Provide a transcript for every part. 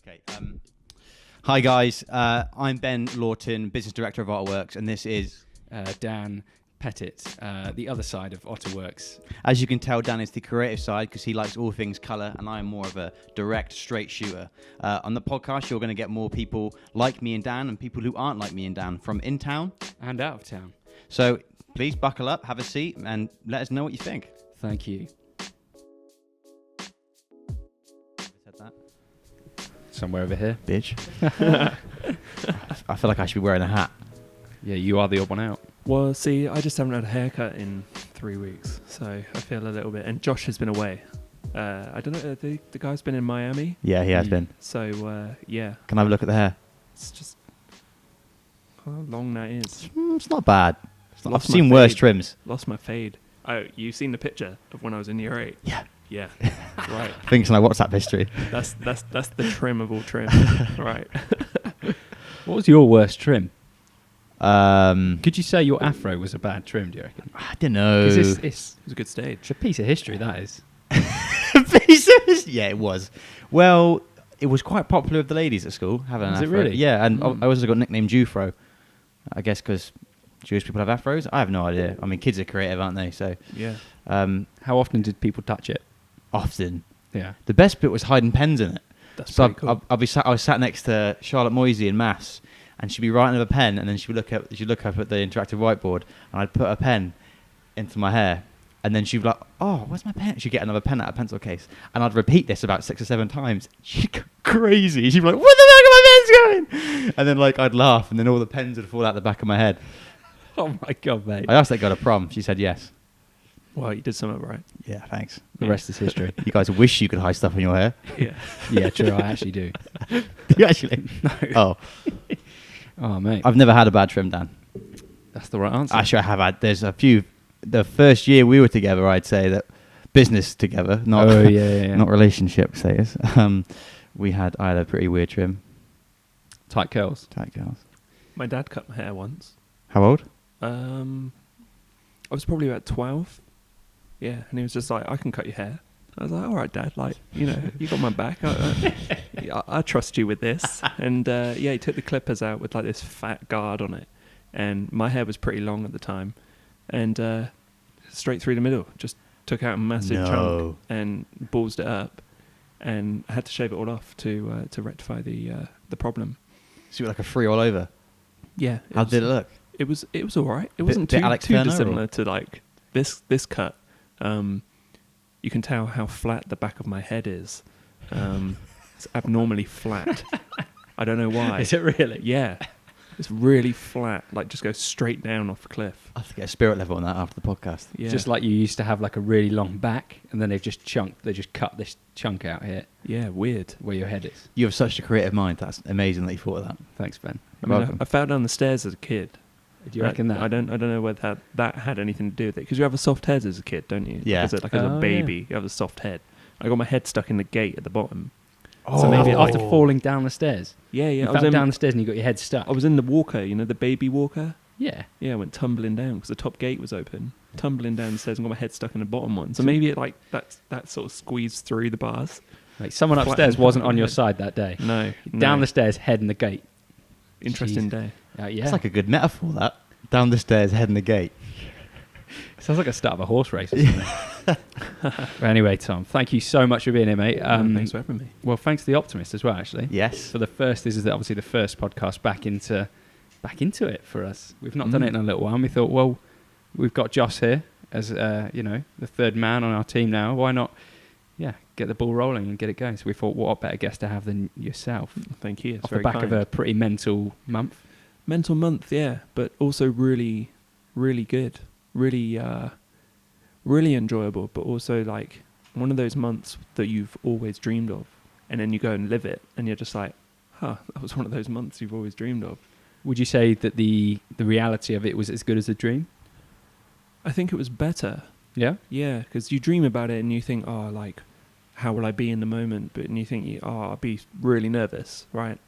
Okay. Hi guys, I'm Ben Lawton, Business Director of Otterworks, and this is Dan Pettit, the other side of Otterworks. As you can tell, Dan is the creative side because he likes all things colour, and I am more of a direct, straight shooter. On the podcast, you're going to get more people like me and Dan, and people who aren't like me and Dan from in town And out of town. So please buckle up, have a seat, and let us know what you think. Thank you. Said that, Somewhere over here. bitch. I feel like I should be wearing a hat. Yeah, you are the odd one out. Well, see, I just haven't had a haircut in 3 weeks, so I feel a little bit. And Josh has been away. I don't know, the guy's been in Miami. Yeah, he has been. So, yeah, Can I have a look at the hair? it's just how long that is. It's not bad. I've Lost my seen worse fade. trims. Lost my fade. Oh, you've seen the picture of when I was in year 8? Yeah. Yeah, right. Things in my WhatsApp history. That's the trim of all trim. Right. What was your worst trim? I Could you say your afro was a bad trim, do you reckon? don't know. 'Cause it's It was a good stage. a piece of history, that is. Yeah, it was. Well, it was quite popular with the ladies at school having an Was it afro. really? Yeah, and I also got nicknamed Jufro. I guess because Jewish people have afros. I have no idea. I mean, kids are creative, aren't they? So Yeah. How often did people touch it? often. Yeah. The best bit was hiding pens in it. That's So pretty cool. I was sat next to Charlotte Moisey in maths, and she'd be writing with a pen, and then she'd look up at the interactive whiteboard, and I'd put a pen into my hair, and then she'd be like, "Oh, where's my pen?" She'd get another pen out of a pencil case, and I'd repeat this about 6 or 7 times. She'd go crazy. She'd be like, "Where the heck are my pens going?" And then I'd laugh, and then all the pens would fall out the back of my head. Oh my God, mate. I asked that girl to prom. She said yes. Well, you did something right. Yeah, thanks. The rest is history. You guys wish you could hide stuff in your hair. Yeah. Yeah, true, I actually do. Do you actually? No. Oh, Oh, mate. I've never had a bad trim, Dan. That's the right answer. Actually, I have had. There's a few. The first year we were together, I'd say that business together, not yeah. not relationship status. I had a pretty weird trim. Tight curls. Tight girls. My dad cut my hair once. How old? I was probably about 12. Yeah, and he was just like, "I can cut your hair." I was like, "All right, Dad. Like, you know, you got my back. I trust you with this." And yeah, he took the clippers out with like this fat guard on it, and my hair was pretty long at the time, and straight through the middle, just took out a massive chunk and ballsed it up, and I had to shave it all off to rectify the problem. So you were like a free all over. Yeah. How did it look? It was all right. It Bit- wasn't bit too Alex Turner, dissimilar or? to like this cut. You can tell how flat the back of my head is. It's abnormally flat. I don't know why. Is it really? Yeah, it's really flat. Like just goes straight down off a cliff. I have to get a spirit level on that after the podcast. Yeah, Just like you used to have like a really long back, and then they just cut this chunk out here yeah, weird. where your head is. You have such a creative mind. That's amazing that you thought of that. Thanks, Ben. I You're mean, welcome. I fell down the stairs as a kid. Do you reckon that? I don't know whether that had anything to do with it, because you have a soft head as a kid, don't you? Yeah. Like as a Oh, baby, you have a soft head. I got my head stuck in the gate at the bottom. So maybe Oh. after falling down the stairs. Yeah, You I was fell in, down the stairs and you got your head stuck. I was in the walker, you know, the baby walker. Yeah. Yeah, I went tumbling down because the top gate was open. Tumbling down the stairs and got my head stuck in the bottom one. So maybe it like that sort of squeezed through the bars. Like someone Flattened upstairs wasn't my on your head. side that day. No. Down the stairs, head in the gate. Interesting Jeez. day. Yeah. It's like a good metaphor. That down the stairs, heading the gate. Sounds like a start of a horse race or something. But anyway, Tom, thank you so much for being here, mate. Thanks for having me. Well, thanks to The Optimist as well, actually. Yes. For this is obviously the first podcast back into it for us. We've not done it in a little while, and we thought, well, we've got Joss here as the third man on our team now. Why not, get the ball rolling and get it going? So we thought, what a better guest to have than yourself? Thank you. It's Off very the back kind. of a pretty mental month. Mental month, yeah, but also really, really good. Really, really enjoyable, but also like one of those months that you've always dreamed of, and then you go and live it, and you're just like, that was one of those months you've always dreamed of. Would you say that the reality of it was as good as a dream? I think it was better. Yeah. Yeah, because you dream about it and you think, like, how will I be in the moment? But and you think, I'll be really nervous, right?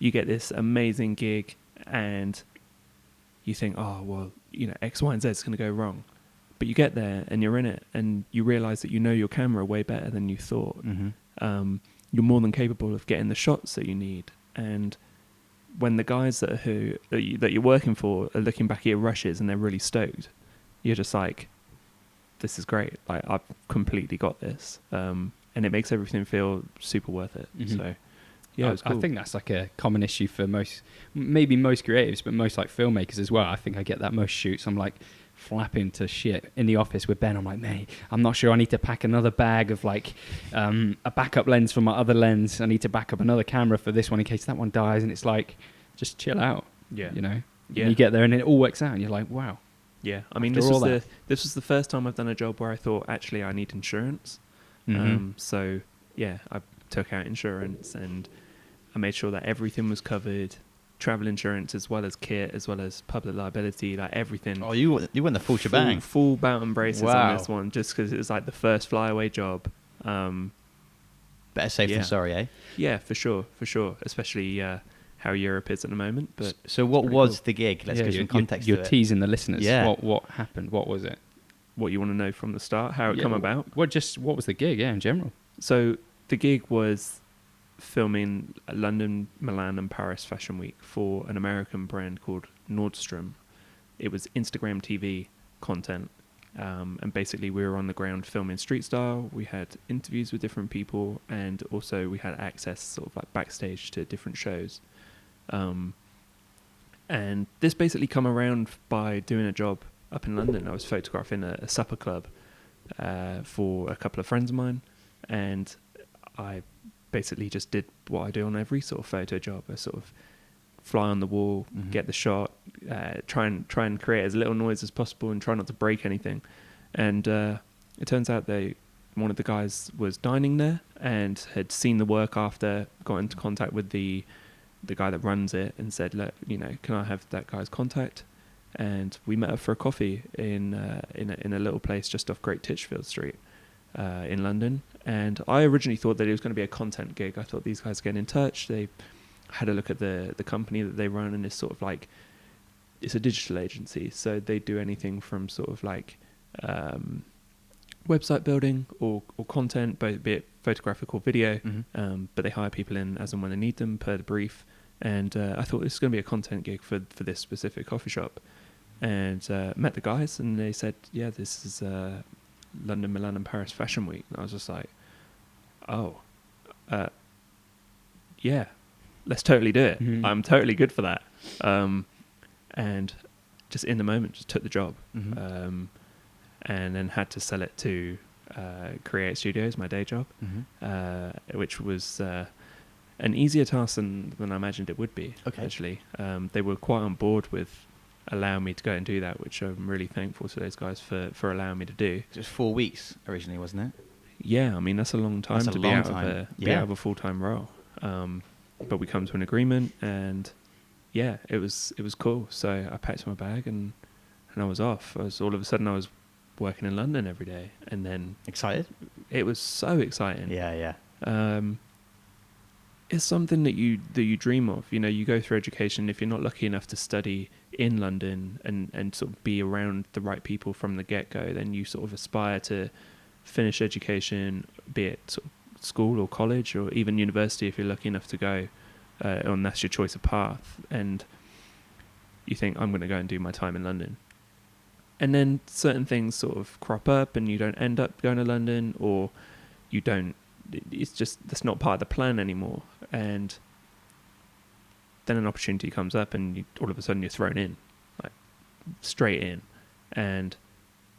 You get this amazing gig and you think, X, Y, and Z is going to go wrong. But you get there and you're in it and you realise that you know your camera way better than you thought. Mm-hmm. you're more than capable of getting the shots that you need. And when the guys that you're working for are looking back at your rushes and they're really stoked, you're just like, this is great. Like, I've completely got this. And it makes everything feel super worth it. Mhm. So, yeah, it was cool. I think that's like a common issue for maybe most creatives, but most like filmmakers as well. I think I get that most shoots. I'm like flapping to shit in the office with Ben. I'm like, mate, I'm not sure. I need to pack another bag of like a backup lens for my other lens. I need to back up another camera for this one in case that one dies. And it's like, just chill out. Yeah. You know? Yeah. And you get there and it all works out and you're like, wow. Yeah. I mean, After this was the first time I've done a job where I thought, actually, I need insurance. Mhm. So, yeah, I took out insurance and I made sure that everything was covered. Travel insurance as well as kit, as well as public liability, like everything. Oh, you went the full shebang. Full belt and braces Wow. on this one, just because it was like the first flyaway job. Better safe Yeah. than sorry, eh? Yeah, for sure. Especially how Europe is at the moment. But So what pretty was cool. the gig? Let's Yeah, give some you're context you're to it. teasing the listeners. Yeah. What happened? What was it? What you want to know from the start, how it Yeah, come about? What was the gig? Yeah, in general. So the gig was filming London, Milan, and Paris Fashion Week for an American brand called Nordstrom. It was Instagram TV content, and basically we were on the ground filming street style. We had interviews with different people, and also we had access sort of like backstage to different shows. And this basically come around by doing a job up in London. I was photographing a supper club for a couple of friends of mine, and I basically just did what I do on every sort of photo job. I sort of fly on the wall, Mhm. get the shot, try and create as little noise as possible, and try not to break anything. And it turns out one of the guys was dining there and had seen the work after, got into contact with the guy that runs it, and said, "Look, can I have that guy's contact?" And we met up for a coffee in a little place just off Great Titchfield Street in London. And I originally thought that it was going to be a content gig. I thought these guys get in touch. They had a look at the company that they run, and it's sort of like, it's a digital agency, so they do anything from sort of like website building or content, both be it photographic or video. Mhm. But they hire people in as and when they need them per the brief. And I thought this is going to be a content gig for this specific coffee shop. And met the guys, and they said, yeah, this is London, Milan, and Paris Fashion Week. And I was just like, oh, yeah, let's totally do it. Mhm. I'm totally good for that. And just in the moment, just took the job. Mhm. And then had to sell it to Create Studios, my day job, Mhm. which was an easier task than I imagined it would be. Okay. Actually, they were quite on board with allowing me to go and do that, which I'm really thankful to those guys for allowing me to do. It was 4 weeks originally, wasn't it? Yeah, I mean that's a long time That's a to be long out time. of be Yeah. out of a full-time role. But we come to an agreement, and yeah, it was cool. So I packed my bag and I was off. All of a sudden I was working in London every day, and then Excited? it was so exciting. Yeah. It's something that you dream of. You go through education. If you're not lucky enough to study in London and sort of be around the right people from the get-go, then you sort of aspire to finish education, be it sort of school or college or even university if you're lucky enough to go, and that's your choice of path. And you think, I'm going to go and do my time in London. And then certain things sort of crop up and you don't end up going to London, or you don't, it's just, that's not part of the plan anymore. And then an opportunity comes up and all of a sudden you're thrown in, like straight in. And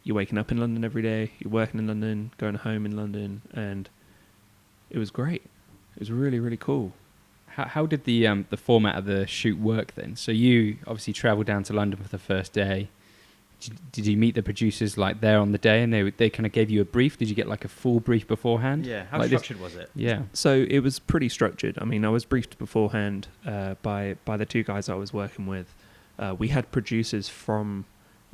you're waking up in London every day, you're working in London, going home in London, and it was great. It was really, really cool. How did the format of the shoot work then? So you obviously travelled down to London for the first day. Did you meet the producers like there on the day, and they kind of gave you a brief? Did you get like a full brief beforehand? Yeah. How Like this- structured was it? Yeah. So it was pretty structured. I mean, I was briefed beforehand by the two guys I was working with. We had producers from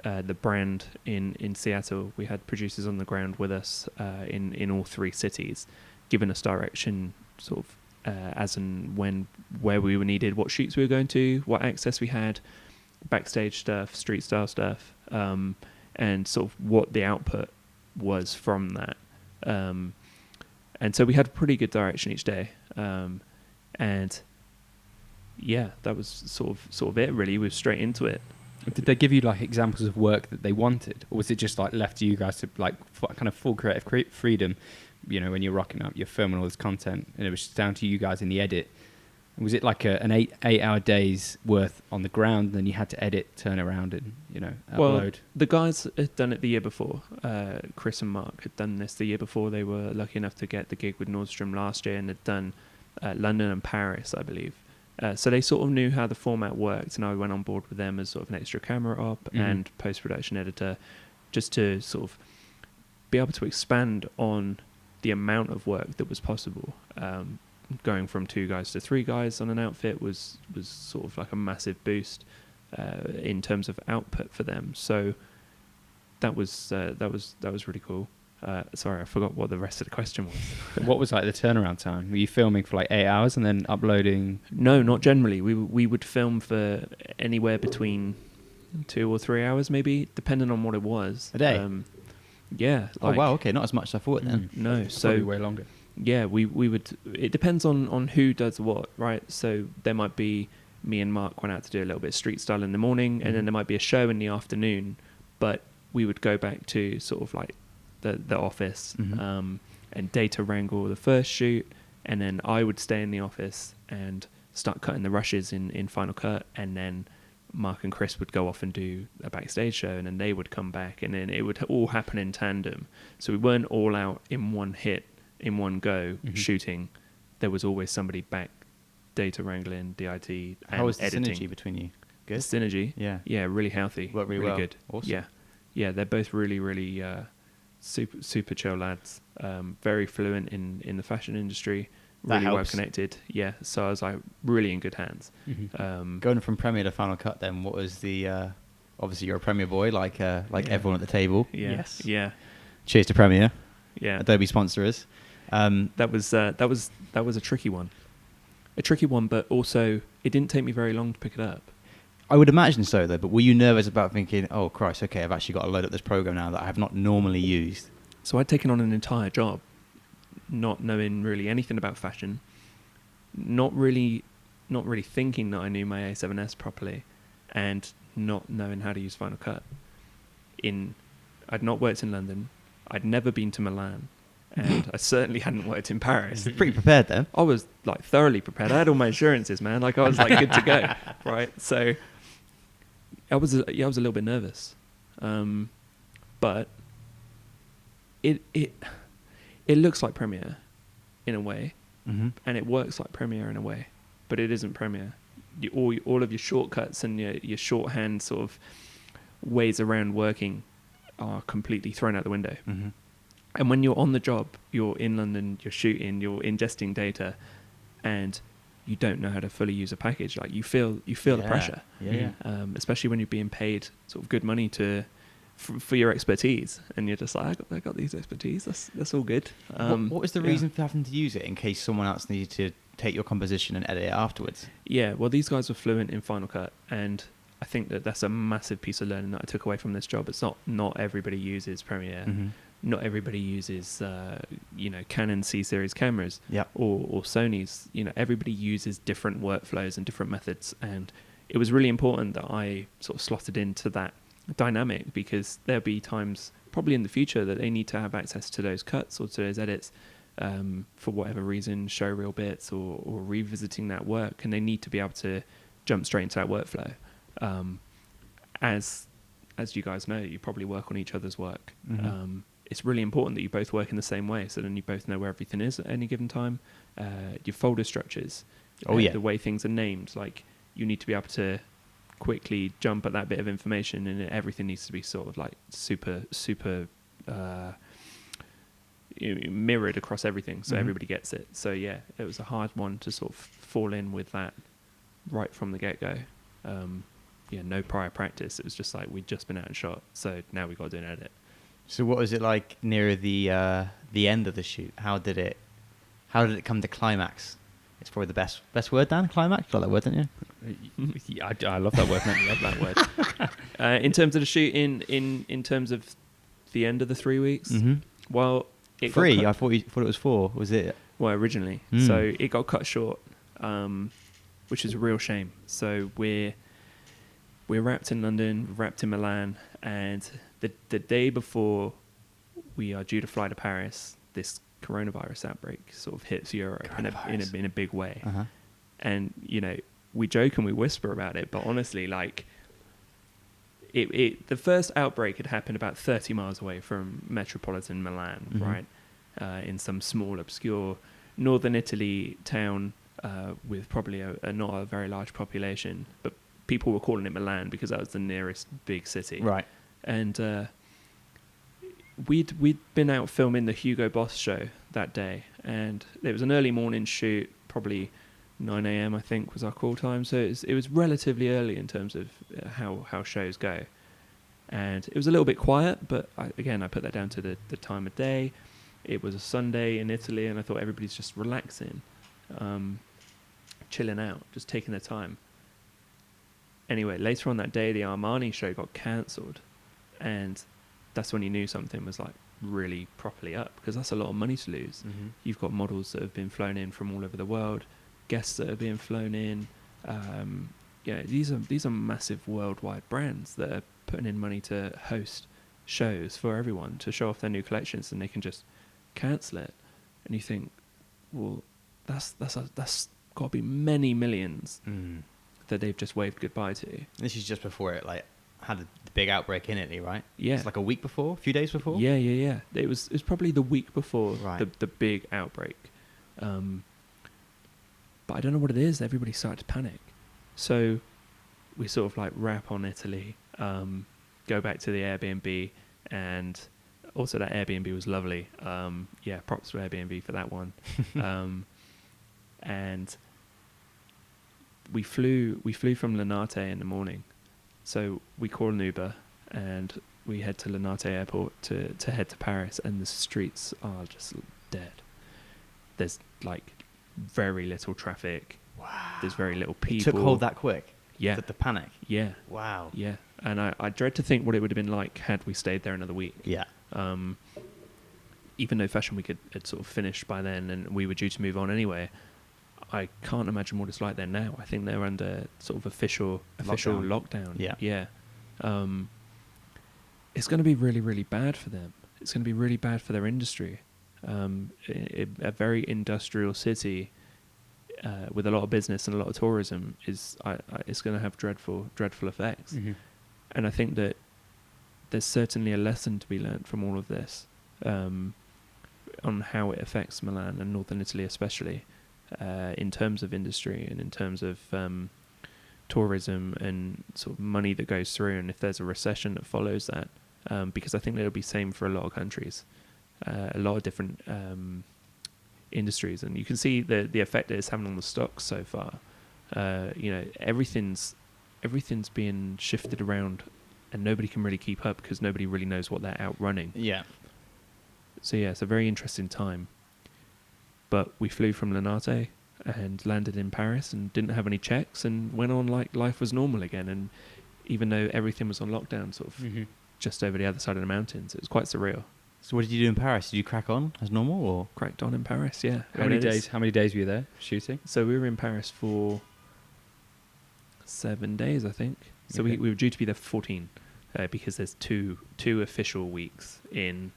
the brand in Seattle. We had producers on the ground with us in all three cities, giving us direction sort of as and where we were needed, what shoots we were going to, what access we had, backstage stuff, street style stuff, and sort of what the output was from that. And so we had pretty good direction each day. And yeah, that was sort of it really. We were straight into it. Did they give you like examples of work that they wanted, or was it just like left to you guys to like kind of full creative freedom? You know, when you're rocking up, you're filming all this content, and it was just down to you guys in the edit. Was it like an 8-hour days worth on the ground, and then you had to edit, turn around, and upload? Well, the guys had done it the year before. Chris and Mark had done this the year before. They were lucky enough to get the gig with Nordstrom last year, and had done London and Paris, I believe. So they sort of knew how the format worked, and I went on board with them as sort of an extra camera op and post-production editor, just to sort of be able to expand on the amount of work that was possible. Going from 2 guys to 3 guys on an outfit was sort of like a massive boost in terms of output for them. So that was really cool. Sorry, I forgot what the rest of the question was. What was like the turnaround time? Were you filming for like 8 hours and then uploading? No, not generally. We would film for anywhere between 2 or 3 hours, maybe, depending on what it was. A day? Yeah. Oh wow, okay, not as much as I thought then. No, so probably way longer. yeah, we would. It depends on who does what, right? So there might be me and Mark went out to do a little bit of street style in the morning, and then there might be a show in the afternoon. But we would go back to sort of like the office and data wrangle the first shoot, and then I would stay in the office and start cutting the rushes in Final Cut, and then Mark and Chris would go off and do a backstage show, and then they would come back, and then it would all happen in tandem. So we weren't all out in one hit, in one go shooting. There was always somebody back data wrangling, DIT, and How was the editing. synergy between you? The Good? synergy? Yeah. Yeah, really healthy. Worked really well. Good. Awesome. Yeah, they're both really super chill lads. Very fluent in the fashion industry. That Really well helps. connected. Yeah, so I was like really in good hands. Going from Premiere to Final Cut then, what was the... obviously you're a Premiere boy, like everyone at the table. Yeah, Yes. yeah, Cheers to Premiere. yeah. Adobe sponsor us. That was a tricky one. But also it didn't take me very long to pick it up. I would imagine so, though, but were you nervous about thinking, oh, Christ, okay, I've actually got to load up this program now that I have not normally used? So I'd taken on an entire job, not knowing really anything about fashion, not really thinking that I knew my A7S properly, and not knowing how to use Final Cut. I'd not worked in London, I'd never been to Milan, and I certainly hadn't worked in Paris. Pretty prepared then. I was like thoroughly prepared. I had all my insurances, man. Like I was like good to go, right? So I was a little bit nervous, but it looks like Premiere in a way, and it works like Premiere in a way, but it isn't Premiere. All of your shortcuts and your shorthand sort of ways around working are completely thrown out the window. And when you're on the job, you're in London, you're shooting, you're ingesting data, and you don't know how to fully use a package. Like you feel the pressure, especially when you're being paid sort of good money for your expertise, and you're just like, I got these expertise. That's all good. What was the reason for having to use it in case someone else needed to take your composition and edit it afterwards? Yeah, well, these guys were fluent in Final Cut, and I think that's a massive piece of learning that I took away from this job. It's not everybody uses Premiere. Not everybody uses, Canon C-series cameras or Sony's. Everybody uses different workflows and different methods. And it was really important that I sort of slotted into that dynamic, because there'll be times probably in the future that they need to have access to those cuts or to those edits for whatever reason, show reel bits or revisiting that work. And they need to be able to jump straight into that workflow. As you guys know, you probably work on each other's work. It's really important that you both work in the same way, so then you both know where everything is at any given time. Your folder structures, the way things are named, like you need to be able to quickly jump at that bit of information, and everything needs to be sort of like super mirrored across everything, so everybody gets it. So yeah, it was a hard one to sort of fall in with that right from the get-go. No prior practice. It was just like we'd just been out and shot, so now we got to do an edit. So what was it like near the end of the shoot? How did it come to climax? It's probably the best word, Dan. Climax. You like that word, don't you? Yeah, I love that word, man. I love that word. In terms of the shoot, in terms of the end of the 3 weeks, well, it got 3? cut- I thought you thought it was 4. Was it? well, originally. Mm. So it got cut short, which is a real shame. So we're wrapped in London, wrapped in Milan, and the day before we are due to fly to Paris, this coronavirus outbreak sort of hits Europe in a big way. Uh-huh. And, you know, we joke and we whisper about it, but honestly, like, the first outbreak had happened about 30 miles away from metropolitan Milan, Mhm. right? In some small, obscure northern Italy town with probably not a very large population, but people were calling it Milan because that was the nearest big city. Right. And we'd been out filming the Hugo Boss show that day, and it was an early morning shoot, probably 9 a.m. I think was our call time. So it was relatively early in terms of how shows go, and it was a little bit quiet. But I put that down to the time of day. It was a Sunday in Italy, and I thought everybody's just relaxing, chilling out, just taking their time. Anyway, later on that day, the Armani show got cancelled, and that's when you knew something was like really properly up, because that's a lot of money to lose. Mm-hmm. You've got models that have been flown in from all over the world, guests that are being flown in. These are massive worldwide brands that are putting in money to host shows for everyone to show off their new collections, and they can just cancel it. And you think, well, that's got to be many millions that they've just waved goodbye to. This is just before it like had the big outbreak in Italy, right? Yeah. It's like a week before, a few days before. Yeah. It was probably the week before Right. the big outbreak. But I don't know what it is. Everybody started to panic. So we sort of like wrap on Italy, go back to the Airbnb, and also that Airbnb was lovely. Props to Airbnb for that one. And we flew from Linate in the morning. So we call an Uber and we head to Linate Airport to head to Paris, and the streets are just dead. There's like very little traffic. Wow. There's very little It people. took hold that quick. Yeah. The panic. Yeah. Wow. Yeah. And I dread to think what it would have been like had we stayed there another week. Yeah. Even though Fashion Week had sort of finished by then and we were due to move on anyway, I can't imagine what it's like there now. I think they're under sort of official lockdown. Yeah. Yeah. It's going to be really, really bad for them. It's going to be really bad for their industry. A very industrial city with a lot of business and a lot of tourism it's going to have dreadful effects. Mm-hmm. And I think that there's certainly a lesson to be learnt from all of this, on how it affects Milan and northern Italy especially, in terms of industry and in terms of tourism and sort of money that goes through, and if there's a recession that follows that, because I think it'll be same for a lot of countries, a lot of different industries, and you can see the effect that it's having on the stocks so far. Everything's being shifted around, and nobody can really keep up because nobody really knows what they're outrunning. Yeah. So yeah, it's a very interesting time. But we flew from Linate and landed in Paris and didn't have any checks and went on like life was normal again. And even though everything was on lockdown, sort of just over the other side of the mountains, it was quite surreal. So what did you do in Paris? Did you crack on as normal, or? Cracked on in Paris, yeah. How many days were you there shooting? So we were in Paris for 7 days, I think. So Okay. we were due to be there for 14, because there's two official weeks in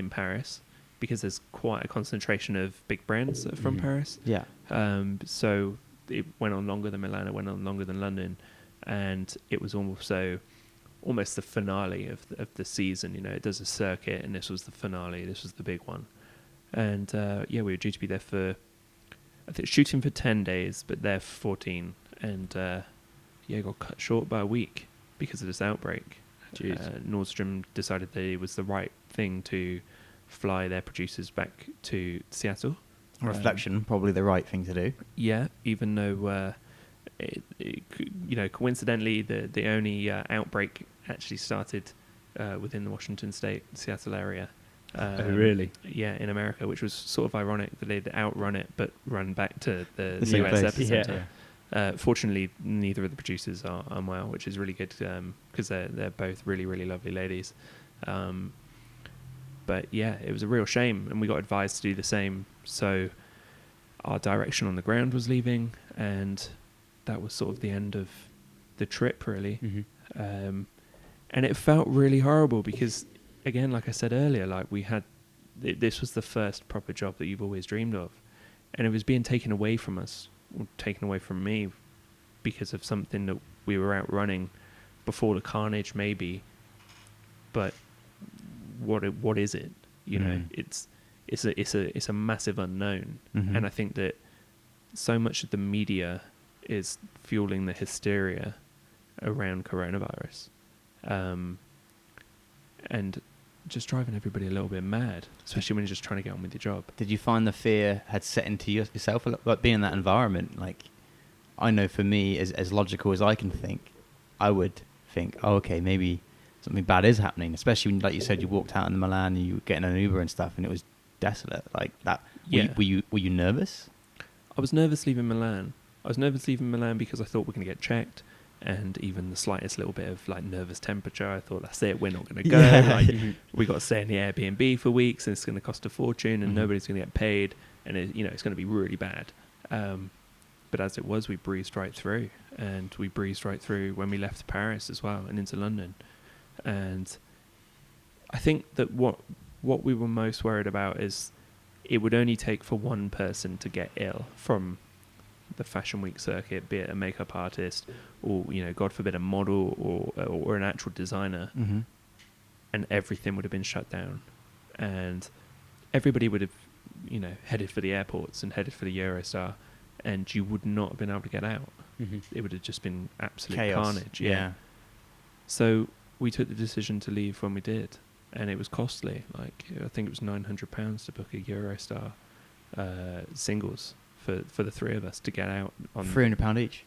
Paris, because there's quite a concentration of big brands that are from Paris. Yeah. So it went on longer than Milan, it went on longer than London, and it was almost the finale of the season. You know, it does a circuit, and this was the finale. This was the big one. And we were due to be there for, I think, shooting for 10 days, but there for 14. And got cut short by a week because of this outbreak. Nordstrom decided that it was the right thing to fly their producers back to Seattle. Reflection, probably the right thing to do. Yeah, even though coincidentally the only outbreak actually started within the Washington State, Seattle area. Oh, really? Yeah, in America, which was sort of ironic that they'd outrun it but run back to the same US place. epicenter. Fortunately, neither of the producers are unwell, which is really good because they're both really, really lovely ladies. But yeah, it was a real shame, and we got advised to do the same. So our direction on the ground was leaving, and that was sort of the end of the trip, really. Mm-hmm. And it felt really horrible because, again, like I said earlier, like this was the first proper job that you've always dreamed of, and it was being taken away from us, or taken away from me, because of something that we were out running before the carnage, maybe. But what is it? You know, it's a massive unknown, and I think that so much of the media is fueling the hysteria around coronavirus, and just driving everybody a little bit mad, especially when you're just trying to get on with your job. Did you find the fear had set into yourself, like being in that environment? Like, I know for me, as logical as I can think, I would think, oh, okay, maybe something bad is happening, especially when, like you said, you walked out in Milan and you were getting an Uber and stuff and it was desolate like that. Yeah. Were you nervous? I was nervous leaving Milan. Because I thought we're going to get checked, and even the slightest little bit of like nervous temperature, I thought, that's it, we're not going to go. Yeah. Like, we got to stay in the Airbnb for weeks, and it's going to cost a fortune, and nobody's going to get paid, and it's going to be really bad. But as it was, we breezed right through, and we breezed right through when we left Paris as well and into London. And I think that what we were most worried about is it would only take for one person to get ill from the Fashion Week circuit, be it a makeup artist or, God forbid, a model or an actual designer, and everything would have been shut down, and everybody would have, headed for the airports and headed for the Eurostar, and you would not have been able to get out. It would have just been absolute Chaos. carnage. Yeah. So we took the decision to leave when we did, and it was costly. Like, I think it was £900 to book a Eurostar singles for the three of us to get out on £300 each.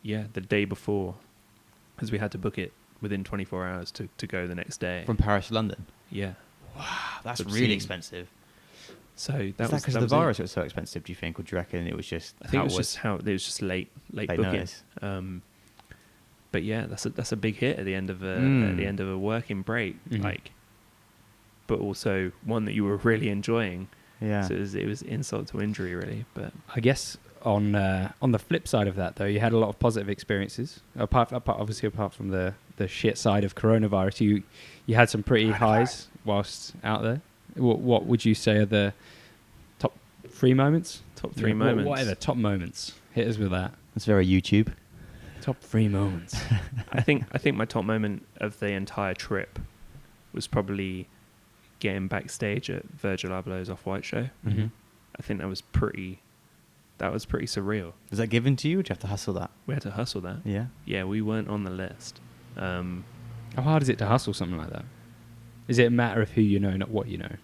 Yeah, the day before, because we had to book it within 24 hours to go the next day From Paris to London. Yeah. Wow, that's Obscene. really expensive. So that Is was because that the was virus it. was so expensive? Do you think, or do you reckon it was just? I think it was just late booking. notice. But yeah, that's a big hit at the end of a working break, like, but also one that you were really enjoying. Yeah. So it was insult to injury, really. But I guess on the flip side of that, though, you had a lot of positive experiences. Apart from the shit side of coronavirus, you had some pretty highs whilst out there. What would you say are the top 3 moments? Top 3 moments. What are the top moments? Hit us with that. That's very YouTube. Top 3 moments. I think my top moment of the entire trip was probably getting backstage at Virgil Abloh's Off-White show. I think that was pretty surreal. Was that given to you, or did you have to hustle that? We had to hustle that. Yeah. Yeah, we weren't on the list. How hard is it to hustle something like that? Is it a matter of who you know, not what you know?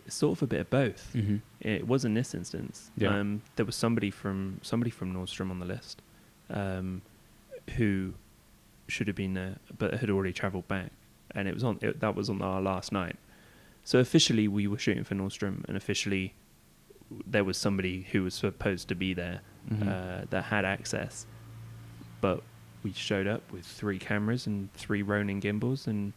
It's sort of a bit of both. It was in this instance. Yeah. There was somebody from Nordstrom on the list, who should have been there, but had already travelled back, and that was on our last night. So officially, we were shooting for Nordstrom, and officially, there was somebody who was supposed to be there that had access, but we showed up with 3 cameras and 3 Ronin gimbals and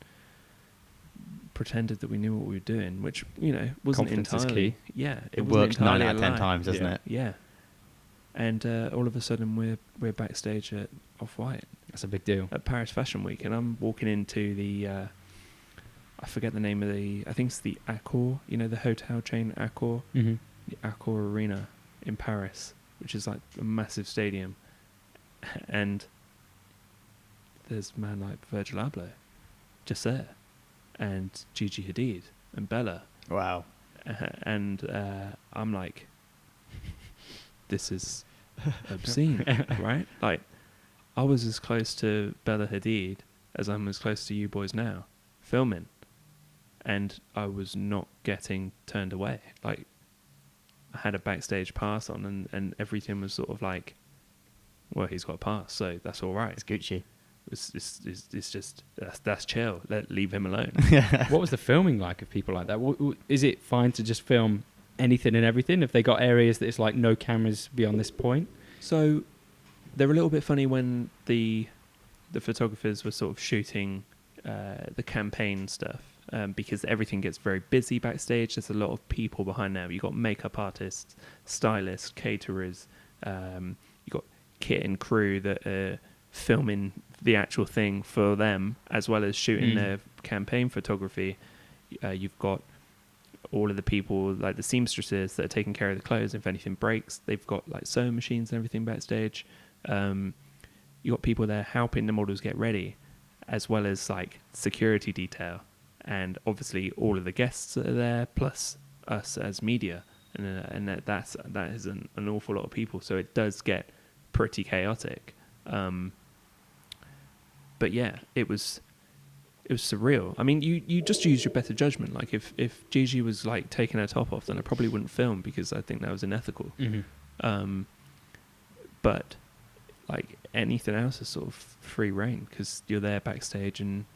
pretended that we knew what we were doing, which wasn't Confidence entirely is key. Yeah, It wasn't works 9 entirely out of 10 a lie. times, doesn't it? Yeah, and all of a sudden we're backstage at Off-White That's a big deal. at Paris Fashion Week, and I'm walking into the I forget the name of I think it's the Accor, the hotel chain Accor, the Accor Arena in Paris, which is like a massive stadium, and there's a man like Virgil Abloh just there, and Gigi Hadid and Bella, Wow. and I'm like, this is obscene, right? Like, I was as close to Bella Hadid as I'm as close to you boys now, filming, and I was not getting turned away. Like, I had a backstage pass on, and everything was sort of like, well, he's got a pass, so that's all right. It's Gucci. It's just that's chill. Leave him alone. What was the filming like of people like that? Is it fine to just film anything and everything if they got areas that it's like no cameras beyond this point? So they're a little bit funny when the photographers were sort of shooting the campaign stuff, because everything gets very busy backstage. There's a lot of people behind there. You've got makeup artists, stylists, caterers. You've got kit and crew that are filming the actual thing for them, as well as shooting their campaign photography. You've got all of the people, like the seamstresses, that are taking care of the clothes. If anything breaks, they've got like sewing machines and everything backstage. You've got people there helping the models get ready, as well as like security detail, and obviously all of the guests that are there, plus us as media, and that is an awful lot of people. So it does get pretty chaotic. But yeah, it was surreal. I mean, you just use your better judgment. Like if Gigi was like taking her top off, then I probably wouldn't film, because I think that was unethical. But like anything else is sort of free reign, because you're there backstage, and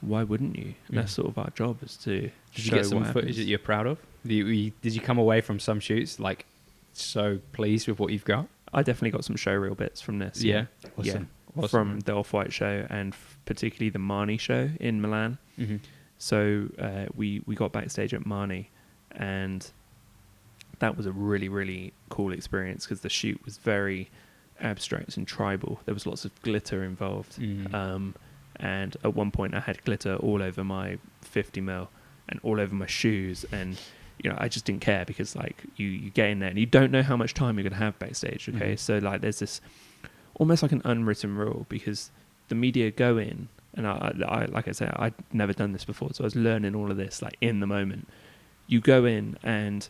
why wouldn't you? And that's sort of our job, is to Did show you get some what footage happens. that you're proud of? Did you come away from some shoots like so pleased with what you've got? I definitely got some showreel bits from this. Yeah. Awesome. Awesome. From the Off-White show, and particularly the Marnie show in Milan. So we got backstage at Marnie, and that was a really, really cool experience, because the shoot was very abstract and tribal. There was lots of glitter involved. And at one point I had glitter all over my 50mm and all over my shoes, and I just didn't care, because like you get in there and you don't know how much time you're going to have backstage. Okay. So like there's this almost like an unwritten rule, because the media go in, and I like I said, I'd never done this before, so I was learning all of this like in the moment. You go in and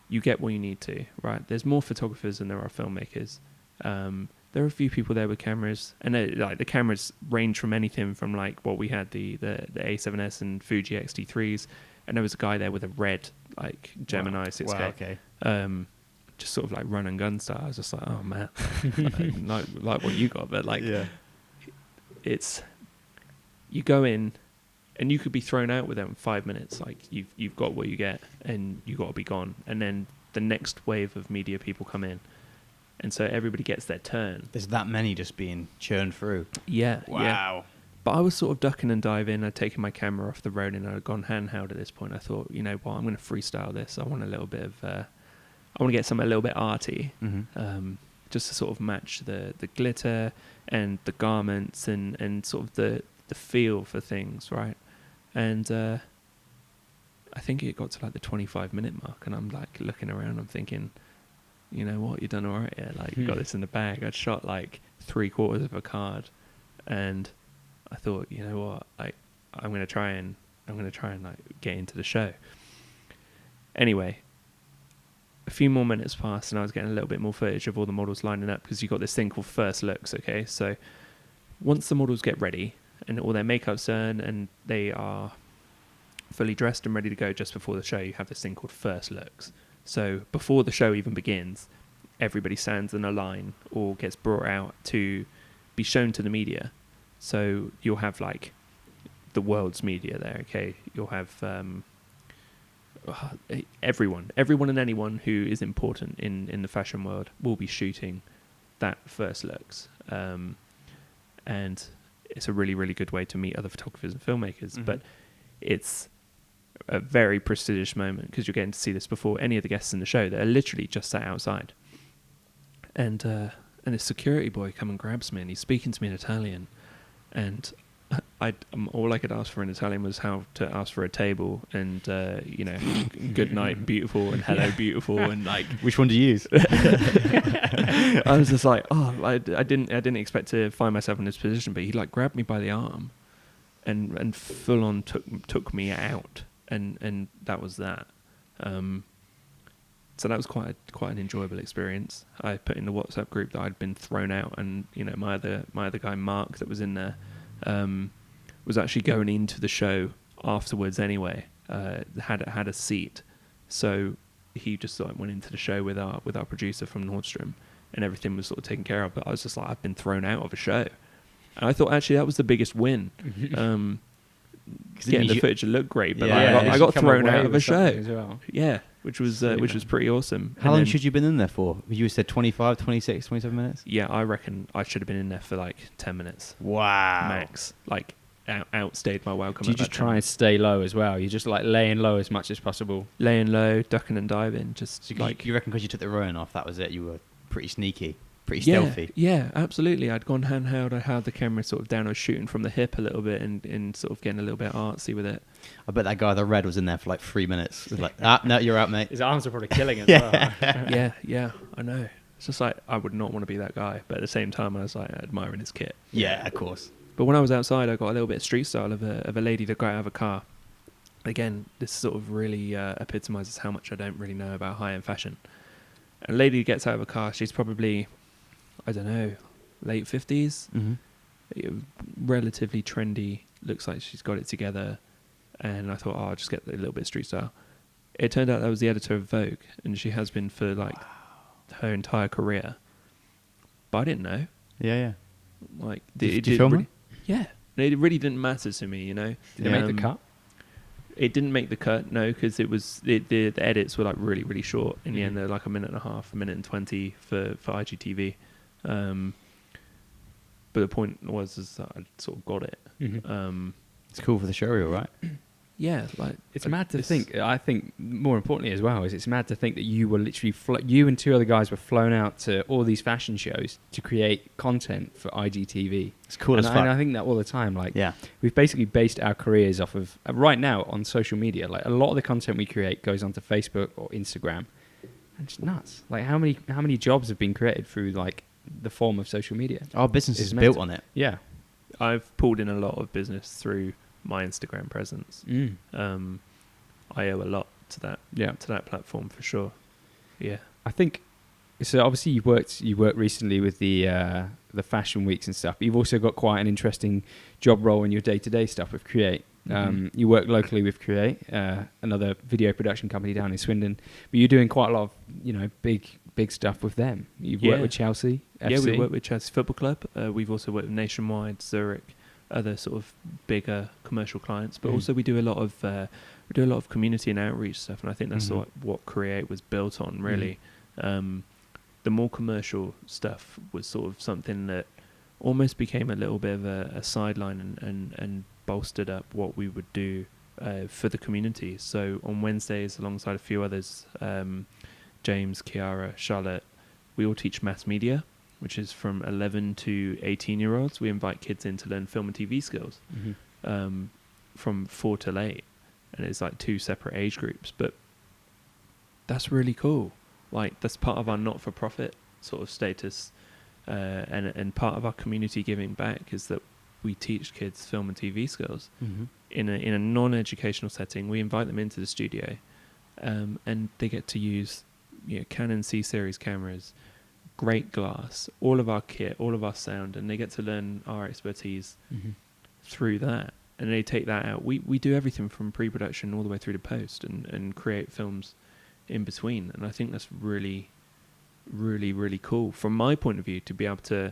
you get what you need to, right? There's more photographers than there are filmmakers. There are a few people there with cameras, and like the cameras range from anything from like what we had, the A7S and Fuji X-T3s, and there was a guy there with a red like Gemini 6K. Wow, okay. Just sort of like run and gun style. I was just like, oh man, like what you got, but like it's, you go in and you could be thrown out with them in 5 minutes. Like you've got what you get, and you got to be gone, and then the next wave of media people come in. And so everybody gets their turn. There's that many just being churned through. Yeah. Wow. Yeah. But I was sort of ducking and diving. I'd taken my camera off the road, and I'd gone handheld at this point. I thought, you know what, I'm going to freestyle this. I want a little bit of, I want to get something a little bit arty, just to sort of match the glitter and the garments and sort of the feel for things, right? And I think it got to like the 25-minute mark, and I'm like looking around, I'm thinking, you know what, you've done all right here. Like, you got this in the bag. I'd shot like 3/4 of a card, and I thought, you know what, I'm gonna try and like get into the show. Anyway, a few more minutes passed, and I was getting a little bit more footage of all the models lining up, because you got this thing called first looks. Okay, so once the models get ready and all their makeup's done and they are fully dressed and ready to go just before the show, you have this thing called first looks. So before the show even begins, everybody stands in a line or gets brought out to be shown to the media. So you'll have like the world's media there, okay? You'll have everyone and anyone who is important in the fashion world will be shooting that first looks. And it's a really, really good way to meet other photographers and filmmakers. But it's a very prestigious moment, because you're getting to see this before any of the guests in the show that are literally just sat outside. And this security boy come and grabs me, and he's speaking to me in Italian, and all I could ask for in Italian was how to ask for a table, and good night beautiful and hello beautiful, and like, Which one do you use? I was just like, I didn't expect to find myself in this position, but he like grabbed me by the arm and full on took me out. And that was that. So that was quite an enjoyable experience. I put in the WhatsApp group that I'd been thrown out, and my other guy Mark that was in there was actually going into the show afterwards anyway. Had a seat, so he just sort of went into the show with our producer from Nordstrom, and everything was sort of taken care of. But I was just like, I've been thrown out of a show, and I thought actually that was the biggest win. Getting the footage to look great, but I got thrown out of a show as well. Yeah, which was pretty awesome. How long should you have been in there for? You said 25, 26, 27 minutes? Yeah, I reckon I should have been in there for like 10 minutes Wow. max. Like outstayed my welcome. Do you at just that try time. and stay low as well? You're just like laying low as much as possible. Laying low, ducking and diving, just So like you reckon because you took the Rowan off, that was it? You were pretty sneaky, pretty yeah, stealthy. Yeah, absolutely. I'd gone handheld. I had the camera sort of down. I was shooting from the hip a little bit and sort of getting a little bit artsy with it. I bet that guy with the red was in there for like 3 minutes. It was like, no, you're out, mate. His arms are probably killing as Yeah. well. Yeah, I know. It's just like I would not want to be that guy, but at the same time, I was like admiring his kit. Yeah, of course. But when I was outside, I got a little bit of street style of a lady that got out of a car. Again, this sort of really epitomizes how much I don't really know about high-end fashion. A lady who gets out of a car, she's probably, I don't know, late 50s, Mm-hmm. relatively trendy, looks like she's got it together. And I thought, I'll just get a little bit of street style. It turned out that was the editor of Vogue, and she has been for like her entire career. But I didn't know. Yeah. Like, Did you film really, her? yeah, it really didn't matter to me, you know. Did it make the cut? It didn't make the cut, no, because it was the edits were like really, really short. In the end, they're like a minute and a half, a minute and 20 for IGTV. But the point was is that I sort of got it. It's cool for the show reel, right? Yeah, like It's mad to think. I think more importantly as well is it's mad to think that you were literally you and two other guys were flown out to all these fashion shows to create content for IGTV. It's cool as and fuck. I think that all the time. Like, Yeah. we've basically based our careers off of right now on social media. Like, a lot of the content we create goes onto Facebook or Instagram, and it's nuts. Like, how many jobs have been created through like the form of social media? Our business It's is built mental. on it. Yeah. I've pulled in a lot of business through my Instagram presence. I owe a lot to that. Yeah. To that platform for sure. Yeah. I think so. Obviously, you worked recently with the fashion weeks and stuff. But you've also got quite an interesting job role in your day-to-day stuff with Create. You work locally with Create, another video production company down in Swindon. But you're doing quite a lot of big stuff with them. You've worked with Chelsea FC. Yeah, we work with Chelsea Football Club. We've also worked with Nationwide, Zurich, other sort of bigger commercial clients. But also we do a lot of community and outreach stuff, and I think that's what Create was built on. Really, the more commercial stuff was sort of something that almost became a little bit of a sideline and bolstered up what we would do for the community. So on Wednesdays, alongside a few others, James, Kiara, Charlotte, we all teach mass media, which is from 11 to 18-year-olds. We invite kids in to learn film and TV skills from 4 till 8. And it's like 2 separate age groups. But that's really cool. Like, that's part of our not-for-profit sort of status. And part of our community giving back is that we teach kids film and TV skills in a non-educational setting. We invite them into the studio, and they get to use Canon C-series cameras, great glass, all of our kit, all of our sound, and they get to learn our expertise through that. And they take that out. We do everything from pre-production all the way through to post and create films in between. And I think that's really, really, really cool from my point of view to be able to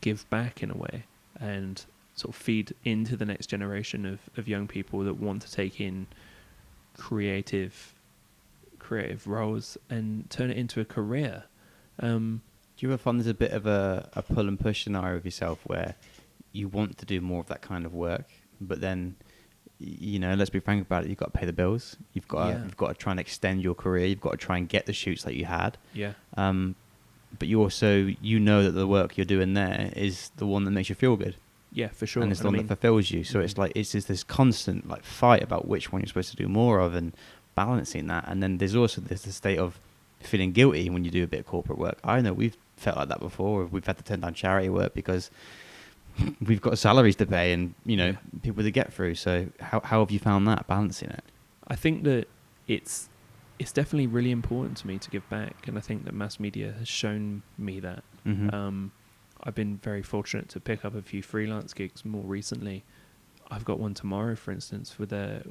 give back in a way and sort of feed into the next generation of young people that want to take in creative roles and turn it into a career. Do you ever find there's a bit of a pull and push scenario of yourself where you want to do more of that kind of work, but then, let's be frank about it, you've got to pay the bills. You've got to try and extend your career. You've got to try and get the shoots that you had. Yeah. But you also, that the work you're doing there is the one that makes you feel good. Yeah, for sure. And it's the one that fulfills you. So it's like, it's just this constant like fight about which one you're supposed to do more of and balancing that. And then there's the state of feeling guilty when you do a bit of corporate work. I know we've felt like that before. We've had to turn down charity work because we've got salaries to pay and people to get through. So how have you found that, balancing it? I think that it's definitely really important to me to give back, and I think that mass media has shown me that. I've been very fortunate to pick up a few freelance gigs more recently. I've got one tomorrow, for instance, with a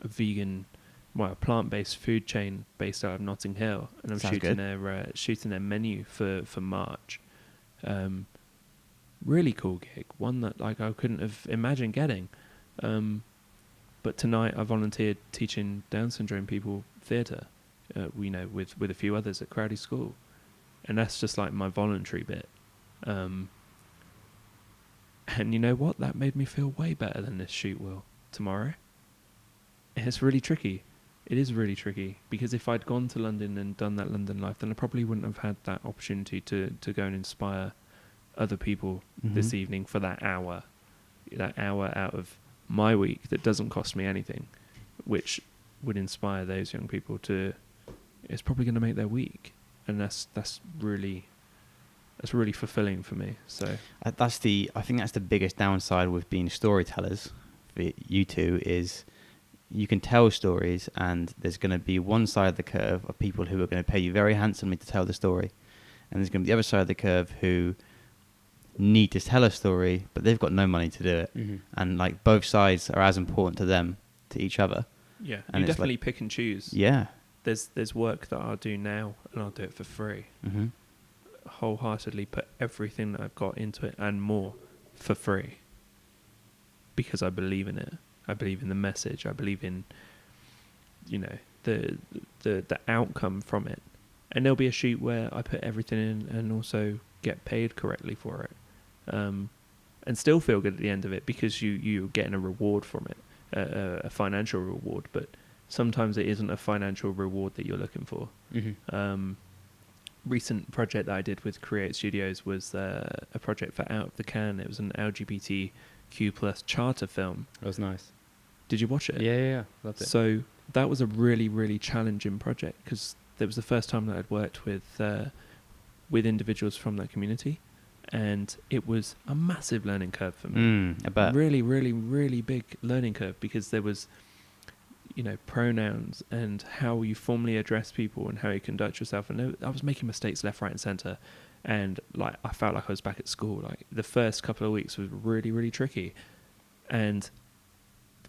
vegan, plant-based food chain based out of Notting Hill, and I'm shooting their menu for March. Really cool gig, one that like I couldn't have imagined getting. But tonight I volunteered teaching Down syndrome people theatre, with a few others at Crowdy School, and that's just like my voluntary bit. And And you know what? That made me feel way better than this shoot will tomorrow. It's really tricky. It is really tricky, because if I'd gone to London and done that London life, then I probably wouldn't have had that opportunity to go and inspire other people this evening for that hour out of my week that doesn't cost me anything, which would inspire those young people to. It's probably going to make their week, and that's really fulfilling for me. So I think that's the biggest downside with being storytellers for you two is you can tell stories, and there's going to be one side of the curve of people who are going to pay you very handsomely to tell the story, and there's going to be the other side of the curve who need to tell a story, but they've got no money to do it. And like both sides are as important to them, to each other. Yeah, and you definitely pick and choose. Yeah. There's work that I'll do now, and I'll do it for free. Wholeheartedly put everything that I've got into it and more for free, because I believe in it. I believe in the message. I believe in, the outcome from it. And there'll be a shoot where I put everything in and also get paid correctly for it, and still feel good at the end of it, because you're getting a reward from it, a financial reward. But sometimes it isn't a financial reward that you're looking for. Recent project that I did with Create Studios was a project for Out of the Can. It was an LGBTQ plus charter film. That was nice. Did you watch it? Yeah, loved it. So that was a really, really challenging project, because it was the first time that I'd worked with individuals from that community, and it was a massive learning curve for me. I bet. Really, really, really big learning curve, because there was, pronouns and how you formally address people and how you conduct yourself. And I was making mistakes left, right, and centre, and like I felt like I was back at school. Like the first couple of weeks was really, really tricky, and